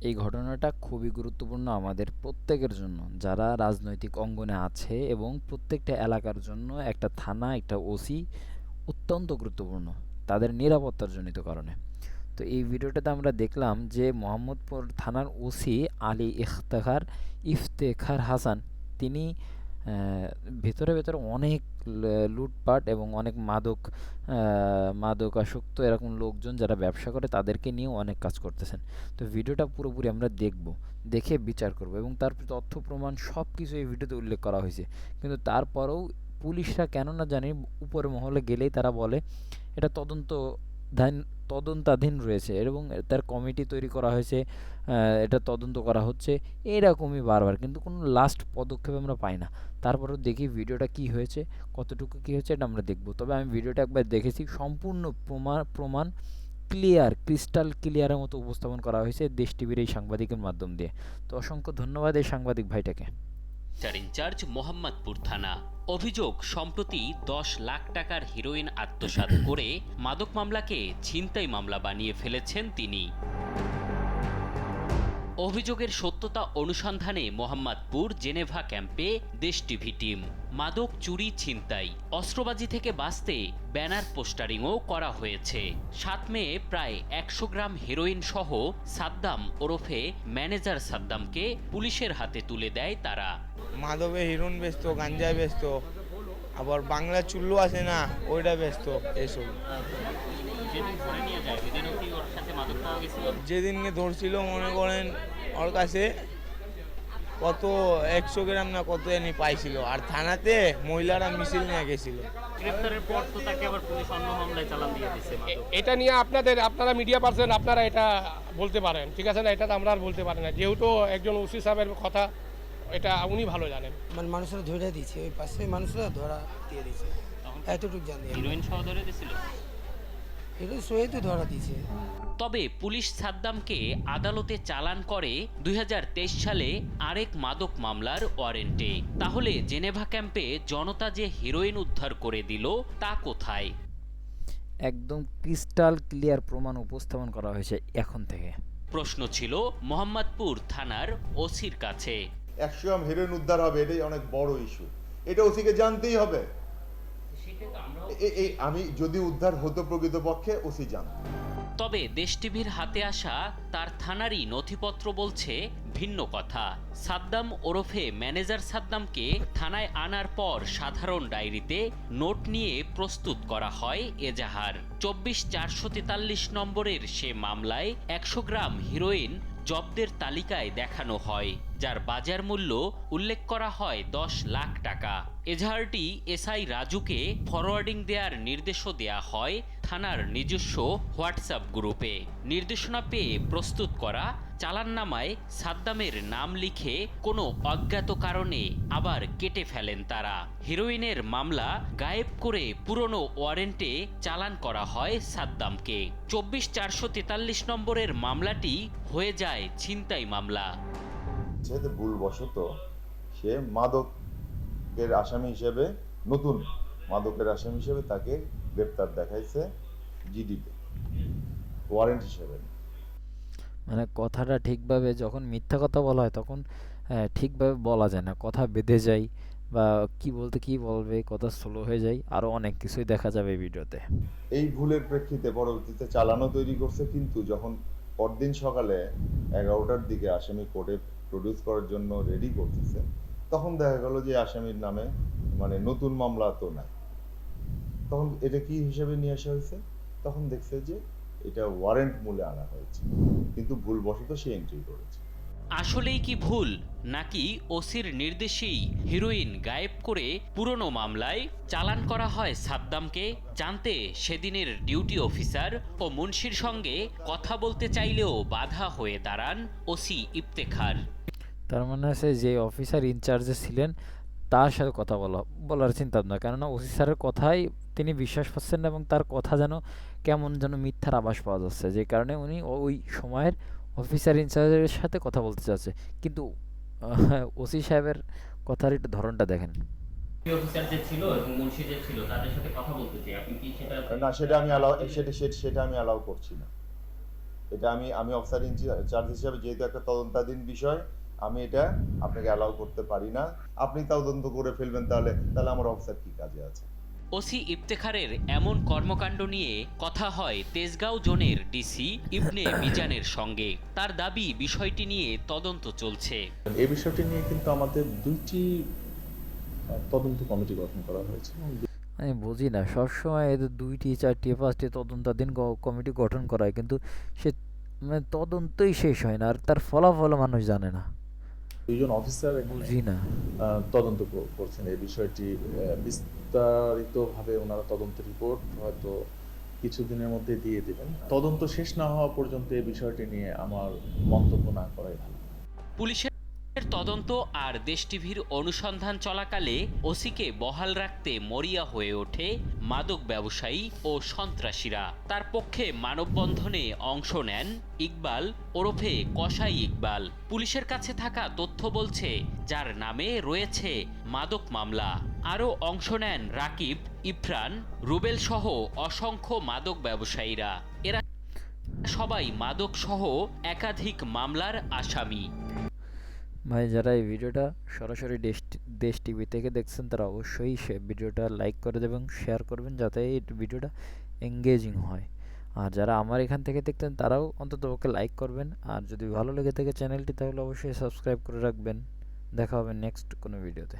এই ঘটনাটা খুবই গুরুত্বপূর্ণ আমাদের প্রত্যেকের জন্য, যারা রাজনৈতিক অঙ্গনে আছে, এবং প্রত্যেকটা এলাকার জন্য একটা থানা, একটা ওসি অত্যন্ত গুরুত্বপূর্ণ তাদের নিরাপত্তার জনিত কারণে। তো এই ভিডিওটাতে আমরা দেখলাম যে মোহাম্মদপুর থানার ওসি আলী ইফতেখার হাসান, তিনি ভেতরে অনেক লুটপাট এবং অনেক মাদকাসক্ত এরকম লোকজন যারা ব্যবসা করে তাদেরকে নিয়েও অনেক কাজ করতেছেন। তো ভিডিওটা পুরোপুরি আমরা দেখব, দেখে বিচার করব, এবং তার তথ্য প্রমাণ সব কিছু এই ভিডিওতে উল্লেখ করা হয়েছে। কিন্তু তারপরেও পুলিশরা কেন না জানি উপরের মহলে গেলেই তারা বলে এটা তদন্তাধীন রয়েছে এবং তার কমিটি তৈরি করা হয়েছে, এটা তদন্ত করা হচ্ছে, এরকমই বারবার, কিন্তু কোনো লাস্ট পদক্ষেপ আমরা পাই না। তারপরেও দেখি ভিডিওটা কি হয়েছে, কতটুকু কি হয়েছে এটা আমরা দেখব। তবে আমি ভিডিওটা একবার দেখেছি, সম্পূর্ণ প্রমাণ ক্লিয়ার, ক্রিস্টাল ক্লিয়ারের মতো উপস্থাপন করা হয়েছে দেশ টিভির এই সাংবাদিকের মাধ্যম দিয়ে। তো অসংখ্য ধন্যবাদ এই সাংবাদিক ভাইটাকে। ইনচার্জ মোহাম্মদপুর থানা। অভিযোগ, সম্প্রতি 10 লাখ টাকার হিরোইন আত্মসাৎ করে মাদক মামলাকে ছিনতাই মামলা বানিয়ে ফেলেছেন তিনি। অভিযোগের সত্যতা অনুসন্ধানে মোহাম্মদপুর জেনেভা ক্যাম্পে দেশ টিভি টিম। মাদক চুরি, ছিনতাই, অস্ত্রবাজি থেকে বাঁচতে ব্যানার পোস্টারিংও করা হয়েছে। 7 মে প্রায় 100 গ্রাম হেরোইন সহ সাদ্দাম ওরফে ম্যানেজার সাদ্দামকে পুলিশের হাতে তুলে দেয় তারা। মাদকে হিরোইন বেচতো, গাঞ্জা বেচতো, আবার বাংলা চুল্লু আছে না ওইটা বেচতো। এইসব যেদিনকে ধরছিল মনে করেন ওর কাছে কত 100 গ্রাম না কত এনে পাইছিল, আর থানাতে মহিলারা মিছিল নিয়ে গেছিল। গ্রেফতারের পর তো তাকে আবার পুলিশ অন্য মামলায় চালান দিয়ে দিচ্ছে। এটা নিয়ে আপনারা মিডিয়া পার্সন, আপনারা এটা বলতে পারেন, ঠিক আছে না? এটা তো আমরা আর বলতে পারি না, যেহেতু একজন ওসি সাহেবের কথা, এটা উনি ভালো জানেন। মানে মানুষরা ধরে দিয়েছে, ওই পাশে মানুষরা ধরা দিয়ে দিয়েছে, এতটুকু জানি। হিরোইন সহ ধরে দিয়েছিল, এটা সহিত ধরা দিয়েছে। তবে পুলিশ সাদ্দামকে আদালতে চালান করে 2023 সালে আরেক মাদক মামলার ওয়ারেন্টে। তাহলে জেনেভা ক্যাম্পে জনতা যে হিরোইন উদ্ধার করে দিল তা কোথায়? একদম ক্রিস্টাল ক্লিয়ার প্রমাণ উপস্থাপন করা হয়েছে এখন থেকে। প্রশ্ন ছিল মোহাম্মদপুর থানার ওসির কাছে। 100 গ্রাম হেরোইন উদ্ধার হবে, এটাই অনেক বড় ইস্যু, এটা ওসিকে জানতেই হবে। আমি যদি উদ্ধার হতো প্রকৃতপক্ষে ওসি জানত। তবে দেশ টিভির হাতে আসা তার থানারই নথিপত্র বলছে ভিন্ন কথা। সাদ্দাম ওরফে ম্যানেজার সাদ্দামকে থানায় আনার পর সাধারণ ডায়েরিতে নোট নিয়ে প্রস্তুত করা হয় এজাহার। 24,443 নম্বরের সে মামলায় 100 গ্রাম হিরোইন জব্দের তালিকায় দেখানো হয়, যার বাজার মূল্য উল্লেখ করা হয় 10 লাখ টাকা। এজাহারটি এসআই রাজুকে ফরওয়ার্ডিং দেওয়ার নির্দেশও দেয়া হয় থানার নিজস্ব হোয়াটসঅ্যাপ গ্রুপে। নির্দেশনা পেয়ে প্রস্তুত করা চালাননামায় সাদ্দামের নাম লিখে কোনো অজ্ঞাত কারণে আবার কেটে ফেলেন তারা। হিরোইনের মামলা গায়েব করে পুরনো ওয়ারেন্টে চালান করা হয় সাদ্দামকে। 24,443 নম্বরের মামলাটি হয়ে যায় ছিনতাই মামলা। যেহেতু ভুলবশত সে মাদকের আসামি হিসেবে, নতুন মাদকের আসামি হিসেবে তাকে গ্রেপ্তার দেখাইছে জিডিতে, ওয়ারেন্ট হিসেবে। মানে কথাটা ঠিকভাবে যখন মিথ্যা কথা বলা হয় তখন ঠিকভাবে বলা যায় না, কথা বেঁধে যায়, বা কি বলবে, কথা স্লো হয়ে যায়, আরও অনেক কিছুই দেখা যাবে এই ভিডিওতে। এই ভুলের প্রেক্ষিতে পরবর্তীতে চালানও তৈরি করছে, কিন্তু যখন পরদিন সকালে 11টার দিকে আসামি কোর্টে প্রডিউস করার জন্য রেডি করতেছে, তখন দেখা গেল যে আসামির নামে মানে নতুন মামলা তো নাই। তখন এটা কি হিসেবে নিয়ে আসা হয়েছে, তখন দেখছে যে এটা ওয়ারেন্ট মূলে আনা হয়েছে, কিন্তু ভুলবশত সে এন্ট্রি করেছে। আসলেই কি ভুল, নাকি ওসির নির্দেশেই হিরোইন গায়েব করে পুরনো মামলায় চালান করা হয় সাদ্দামকে? জানতে সেদিনের ডিউটি অফিসার ও মুন্সির সঙ্গে কথা বলতে চাইলেও বাধা হয়ে দাঁড়ান ওসি ইফতেখার। তার মানে হচ্ছে যে অফিসার ইনচার্জে ছিলেন তার সাথে কথা বলার চিন্তা ভাবনা, কেননা ওসি স্যারের কথাই তিনি বিশ্বাস পাচ্ছেন না, এবং তার কথা যেন কেমন যেন মিথ্যার আভাস পাওয়া যাচ্ছে, যে কারণে উনি ওই সময়ের অফিসার ইনচার্জের সাথে কথা বলতে চাচ্ছে। কিন্তু ওসি সাহেবের কথার একটু ধরনটা দেখেন। অফিসার যে ছিল এবং মুন্সি যে ছিল তাদের সাথে কথা বলতে চাই, আপনি কি সেটা? না, সেটা আমি অ্যালাউ করছি না। এটা আমি অফিসার ইনচার্জ হিসেবে যেহেতু একটা তদন্তাধীন বিষয়, আমি এটা আপনাকে অ্যালাউ করতে পারি না। আপনি তদন্ত করে ফেলবেন, তাহলে আমার অফিসার কি কাজে আছে? ওসি ইফতেখারের এমন কর্মকাণ্ড নিয়ে কথা হয় তেজগাঁও জোনের ডিসি ইবনে মিজানের সঙ্গে। তার দাবি বিষয়টি নিয়ে তদন্ত চলছে। এই বিষয়টি নিয়ে কিন্তু আমাদের 2টি তদন্ত কমিটি গঠন করা হয়েছে। আমি বুঝি না, সবসময় এদের 2টি 4টি 5টি তদন্তাধীন কমিটি গঠন করা হয়, কিন্তু সে মানে তদন্তই শেষ হয় না, আর তার ফলাফল মানুষ জানে না। 2জন অফিসার বুঝি না। তদন্ত করছেন এই বিষয়টি। বিস্তারিতভাবে ওনারা তদন্ত রিপোর্ট হয়তো কিছুদিনের মধ্যে দিয়ে দেবেন। তদন্ত শেষ না হওয়া পর্যন্ত এই বিষয়টি নিয়ে আমার মন্তব্য না করাই ভালো। পুলিশের তদন্ত আর দেশ টিভির অনুসন্ধান চলাকালে ওসিকে বহাল রাখতে মরিয়া হয়ে ওঠে মাদক ব্যবসায়ী ও সন্ত্রাসীরা। তার পক্ষে মানববন্ধনে অংশ নেন ইকবাল ওরফে কসাই ইকবাল। পুলিশের কাছে থাকা তথ্য বলছে যার নামে রয়েছে মাদক মামলা। আরও অংশ নেন রাকিব, ইফরান, রুবেল সহ অসংখ্য মাদক ব্যবসায়ীরা। এরা সবাই মাদক সহ একাধিক মামলার আসামি। ভাই, যারা এই ভিডিওটা সরাসরি দেশ টিভি থেকে দেখছেন তারা অবশ্যই ভিডিওটা লাইক করে দেবেন, শেয়ার করবেন, যাতে এই ভিডিওটা এঙ্গেজিং হয়। আর যারা আমার এখান থেকে দেখতেন তারাও অন্ততপক্ষে লাইক করবেন, আর যদি ভালো লেগে থাকে চ্যানেলটি তাহলে অবশ্যই সাবস্ক্রাইব করে রাখবেন। দেখা হবে নেক্সট কোনো ভিডিওতে।